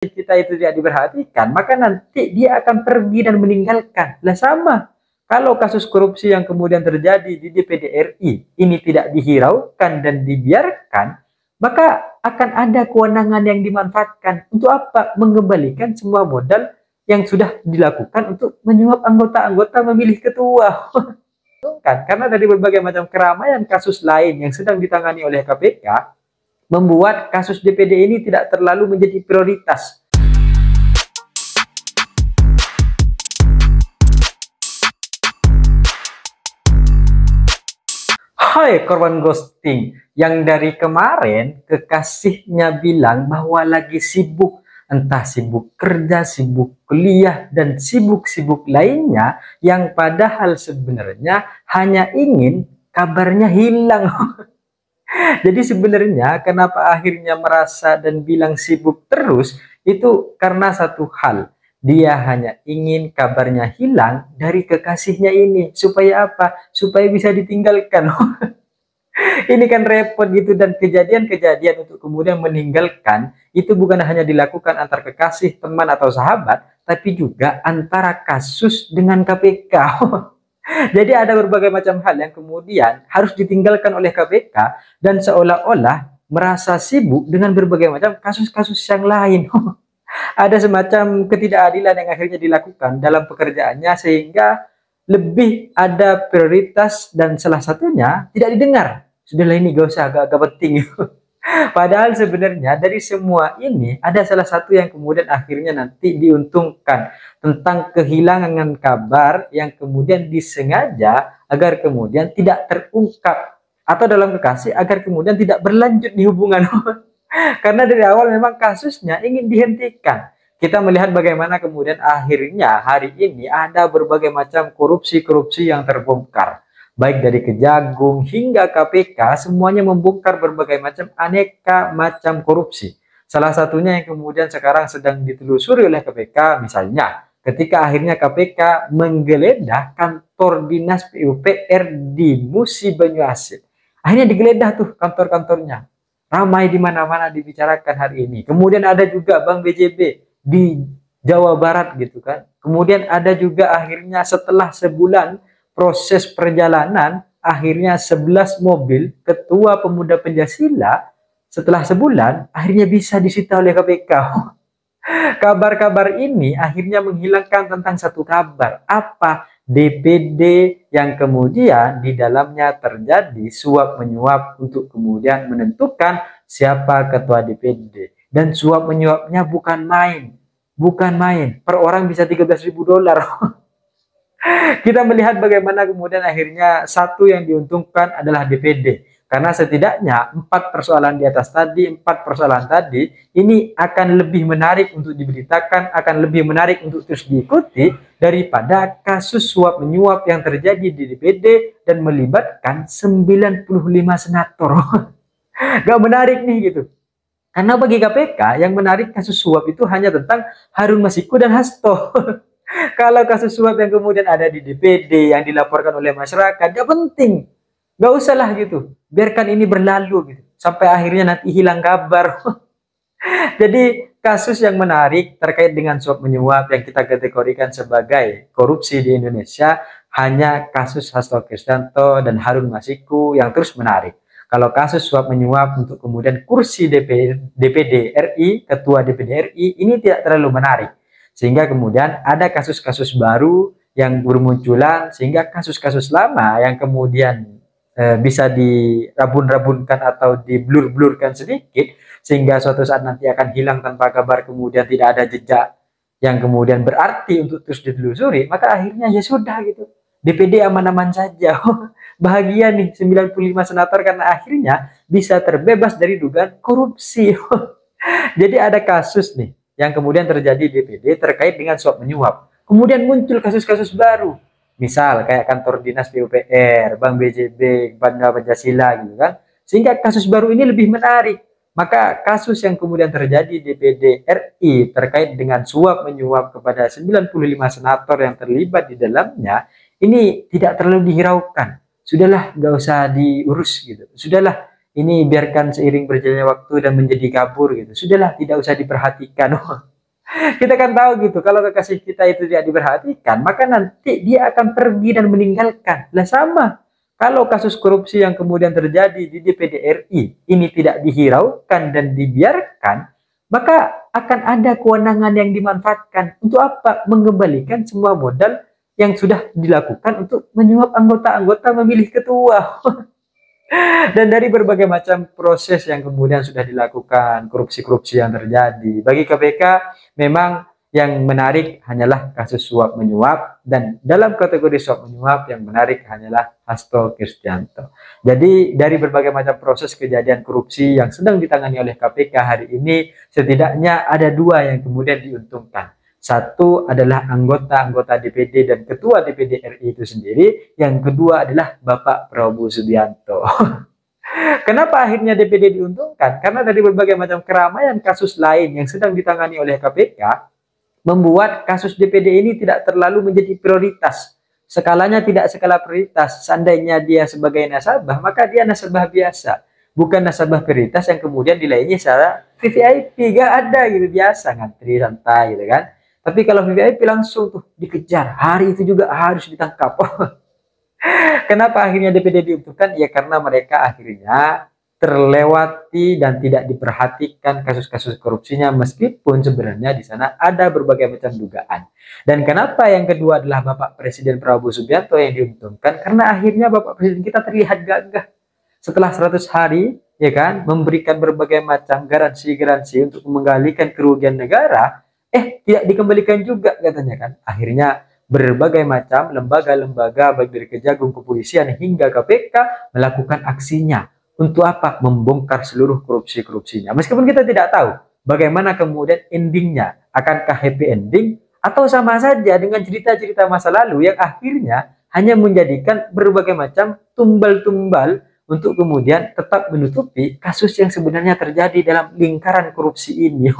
kita itu tidak diperhatikan, maka nanti dia akan pergi dan meninggalkan. Lah sama, kalau kasus korupsi yang kemudian terjadi di DPD RI ini tidak dihiraukan dan dibiarkan, maka akan ada kewenangan yang dimanfaatkan. Untuk apa? Mengembalikan semua modal yang sudah dilakukan untuk menyuap anggota-anggota memilih ketua. Kan? Karena dari berbagai macam keramaian kasus lain yang sedang ditangani oleh KPK, membuat kasus DPD ini tidak terlalu menjadi prioritas. Hai korban ghosting, yang dari kemarin kekasihnya bilang bahwa lagi sibuk, entah sibuk kerja, sibuk kuliah, dan sibuk-sibuk lainnya, yang padahal sebenarnya hanya ingin kabarnya hilang. Jadi sebenarnya kenapa akhirnya merasa dan bilang sibuk terus, itu karena satu hal. Dia hanya ingin kabarnya hilang dari kekasihnya ini. Supaya apa? Supaya bisa ditinggalkan. Ini kan repot gitu, dan kejadian-kejadian untuk kemudian meninggalkan itu bukan hanya dilakukan antar kekasih, teman, atau sahabat, tapi juga antara kasus dengan KPK. Jadi ada berbagai macam hal yang kemudian harus ditinggalkan oleh KPK dan seolah-olah merasa sibuk dengan berbagai macam kasus-kasus yang lain. Ada semacam ketidakadilan yang akhirnya dilakukan dalam pekerjaannya sehingga lebih ada prioritas dan salah satunya tidak didengar. Sudahlah, ini gak usah, agak penting. Padahal sebenarnya dari semua ini ada salah satu yang kemudian akhirnya nanti diuntungkan, tentang kehilangan kabar yang kemudian disengaja agar kemudian tidak terungkap, atau dalam kekasih agar kemudian tidak berlanjut di hubungan. Karena dari awal memang kasusnya ingin dihentikan. Kita melihat bagaimana kemudian akhirnya hari ini ada berbagai macam korupsi-korupsi yang terbongkar. Baik dari Kejagung hingga KPK, semuanya membongkar berbagai macam aneka macam korupsi. Salah satunya yang kemudian sekarang sedang ditelusuri oleh KPK, misalnya ketika akhirnya KPK menggeledah kantor dinas PUPR di Musi Banyuasin. Akhirnya digeledah tuh kantor-kantornya. Ramai di mana-mana dibicarakan hari ini. Kemudian ada juga Bank BJB di Jawa Barat gitu kan. Kemudian ada juga akhirnya setelah sebulan proses perjalanan, akhirnya 11 mobil Ketua Pemuda Pancasila setelah sebulan akhirnya bisa disita oleh KPK. Kabar-kabar ini akhirnya menghilangkan tentang satu kabar. Apa? DPD yang kemudian di dalamnya terjadi suap menyuap untuk kemudian menentukan siapa ketua DPD. Dan suap menyuapnya bukan main. Bukan main. Per orang bisa $13.000. Kita melihat bagaimana kemudian akhirnya satu yang diuntungkan adalah DPD. Karena setidaknya 4 persoalan di atas tadi, 4 persoalan tadi, ini akan lebih menarik untuk diberitakan, akan lebih menarik untuk terus diikuti daripada kasus suap menyuap yang terjadi di DPD dan melibatkan 95 senator. Gak menarik nih gitu. Karena bagi KPK yang menarik kasus suap itu hanya tentang Harun Masiku dan Hasto. Kalau kasus suap yang kemudian ada di DPD yang dilaporkan oleh masyarakat, gak penting. Gak usah lah gitu. Biarkan ini berlalu gitu. Sampai akhirnya nanti hilang kabar. Jadi kasus yang menarik terkait dengan suap menyuap yang kita kategorikan sebagai korupsi di Indonesia hanya kasus Hasto Kristianto dan Harun Masiku yang terus menarik. Kalau kasus suap menyuap untuk kemudian kursi DPD RI, ketua DPD RI, ini tidak terlalu menarik. Sehingga kemudian ada kasus-kasus baru yang bermunculan, sehingga kasus-kasus lama yang kemudian bisa dirabun-rabunkan atau diblur-blurkan sedikit, sehingga suatu saat nanti akan hilang tanpa kabar, kemudian tidak ada jejak yang kemudian berarti untuk terus ditelusuri, maka akhirnya ya sudah gitu. DPD aman-aman saja. Bahagia nih 95 senator karena akhirnya bisa terbebas dari dugaan korupsi. Jadi ada kasus nih yang kemudian terjadi di DPD terkait dengan suap menyuap. Kemudian muncul kasus-kasus baru. Misal kayak kantor dinas PUPR, Bank BJB, Banda Pancasila gitu kan. Sehingga kasus baru ini lebih menarik. Maka kasus yang kemudian terjadi di DPD RI terkait dengan suap menyuap kepada 95 senator yang terlibat di dalamnya, ini tidak terlalu dihiraukan. Sudahlah, gak usah diurus gitu. Sudahlah, ini biarkan seiring berjalannya waktu dan menjadi kabur gitu. Sudahlah, tidak usah diperhatikan. Kita kan tahu gitu, kalau kekasih kita itu tidak diperhatikan, maka nanti dia akan pergi dan meninggalkan. Lah sama, kalau kasus korupsi yang kemudian terjadi di DPD RI ini tidak dihiraukan dan dibiarkan, maka akan ada kewenangan yang dimanfaatkan. Untuk apa? Mengembalikan semua modal yang sudah dilakukan untuk menyuap anggota-anggota memilih ketua. Dan dari berbagai macam proses yang kemudian sudah dilakukan, korupsi-korupsi yang terjadi, bagi KPK memang yang menarik hanyalah kasus suap menyuap, dan dalam kategori suap menyuap yang menarik hanyalah Hasto Kristianto. Jadi dari berbagai macam proses kejadian korupsi yang sedang ditangani oleh KPK hari ini, setidaknya ada dua yang kemudian diuntungkan. Satu adalah anggota-anggota DPD dan ketua DPD RI itu sendiri. Yang kedua adalah Bapak Prabowo Subianto. Kenapa akhirnya DPD diuntungkan? Karena dari berbagai macam keramaian kasus lain yang sedang ditangani oleh KPK, membuat kasus DPD ini tidak terlalu menjadi prioritas. Skalanya tidak skala prioritas. Seandainya dia sebagai nasabah, maka dia nasabah biasa. Bukan nasabah prioritas yang kemudian dilayani secara VVIP. Gak ada gitu, biasa ngantri santai gitu kan. Tapi kalau VVIP langsung tuh dikejar, hari itu juga harus ditangkap. Kenapa akhirnya DPD diuntungkan? Ya karena mereka akhirnya terlewati dan tidak diperhatikan kasus-kasus korupsinya, meskipun sebenarnya di sana ada berbagai macam dugaan. Dan kenapa yang kedua adalah Bapak Presiden Prabowo Subianto yang diuntungkan? Karena akhirnya Bapak Presiden kita terlihat gagah setelah 100 hari, ya kan, memberikan berbagai macam garansi-garansi untuk menggalikan kerugian negara. Tidak dikembalikan juga katanya kan. Akhirnya berbagai macam lembaga-lembaga baik dari Kejagung, Kepolisian hingga KPK melakukan aksinya. Untuk apa? Membongkar seluruh korupsi-korupsinya. Meskipun kita tidak tahu bagaimana kemudian endingnya. Akankah happy ending atau sama saja dengan cerita-cerita masa lalu yang akhirnya hanya menjadikan berbagai macam tumbal-tumbal untuk kemudian tetap menutupi kasus yang sebenarnya terjadi dalam lingkaran korupsi ini.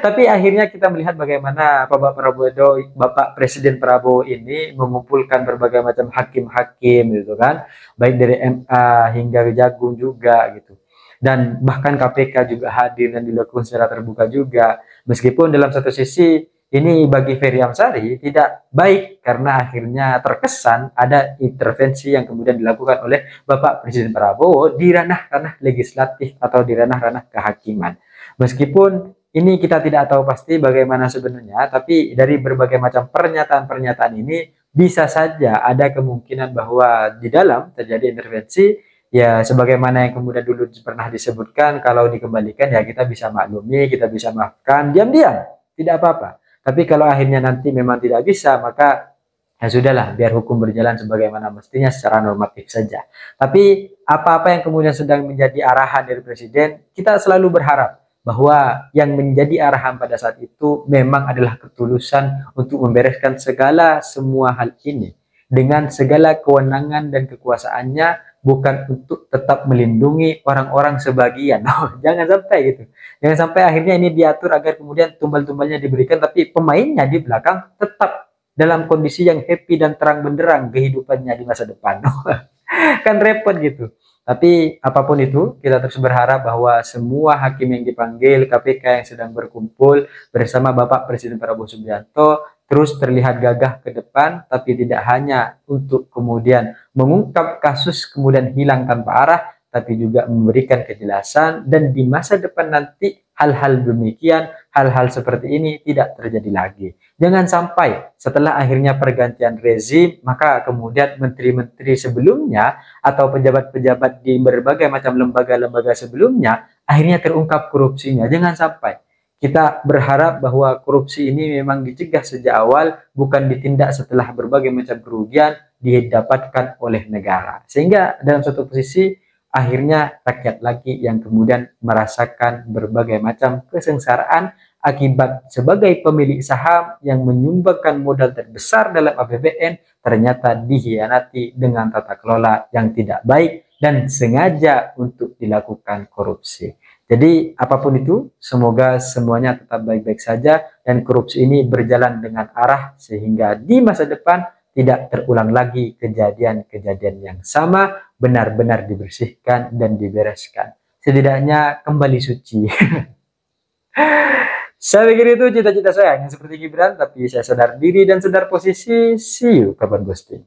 Tapi akhirnya kita melihat bagaimana Bapak Presiden Prabowo ini mengumpulkan berbagai macam hakim-hakim gitu kan, baik dari MA hingga Kejagung juga gitu. Dan bahkan KPK juga hadir dan dilakukan secara terbuka juga. Meskipun dalam satu sisi ini bagi Ferry Amsari tidak baik karena akhirnya terkesan ada intervensi yang kemudian dilakukan oleh Bapak Presiden Prabowo di ranah-ranah legislatif atau di ranah-ranah kehakiman. Meskipun ini kita tidak tahu pasti bagaimana sebenarnya, tapi dari berbagai macam pernyataan-pernyataan ini bisa saja ada kemungkinan bahwa di dalam terjadi intervensi, ya sebagaimana yang kemudian dulu pernah disebutkan, kalau dikembalikan ya kita bisa maklumi, kita bisa maafkan, diam-diam, tidak apa-apa. Tapi kalau akhirnya nanti memang tidak bisa, maka ya sudahlah, biar hukum berjalan sebagaimana mestinya secara normatif saja. Tapi apa-apa yang kemudian sedang menjadi arahan dari Presiden, kita selalu berharap bahwa yang menjadi arahan pada saat itu memang adalah ketulusan untuk membereskan segala semua hal ini dengan segala kewenangan dan kekuasaannya, bukan untuk tetap melindungi orang-orang sebagian. Jangan sampai gitu. Jangan sampai akhirnya ini diatur agar kemudian tumbal-tumbalnya diberikan, tapi pemainnya di belakang tetap dalam kondisi yang happy dan terang benderang kehidupannya di masa depan. Kan repot gitu. Tapi apapun itu, kita terus berharap bahwa semua hakim yang dipanggil, KPK yang sedang berkumpul bersama Bapak Presiden Prabowo Subianto terus terlihat gagah ke depan, tapi tidak hanya untuk kemudian mengungkap kasus kemudian hilang tanpa arah, tapi juga memberikan kejelasan, dan di masa depan nanti hal-hal demikian, hal-hal seperti ini tidak terjadi lagi. Jangan sampai setelah akhirnya pergantian rezim, maka kemudian menteri-menteri sebelumnya atau pejabat-pejabat di berbagai macam lembaga-lembaga sebelumnya akhirnya terungkap korupsinya. Jangan sampai. Kita berharap bahwa korupsi ini memang dicegah sejak awal, bukan ditindak setelah berbagai macam kerugian didapatkan oleh negara. Sehingga dalam suatu posisi akhirnya rakyat lagi yang kemudian merasakan berbagai macam kesengsaraan akibat sebagai pemilik saham yang menyumbangkan modal terbesar dalam APBN ternyata dihianati dengan tata kelola yang tidak baik dan sengaja untuk dilakukan korupsi. Jadi apapun itu, semoga semuanya tetap baik-baik saja dan korupsi ini berjalan dengan arah sehingga di masa depan tidak terulang lagi kejadian-kejadian yang sama, benar-benar dibersihkan dan dibereskan. Setidaknya kembali suci. Saya pikir itu cita-cita saya, yang seperti Gibran, tapi saya sadar diri dan sadar posisi. See you, kapan posting.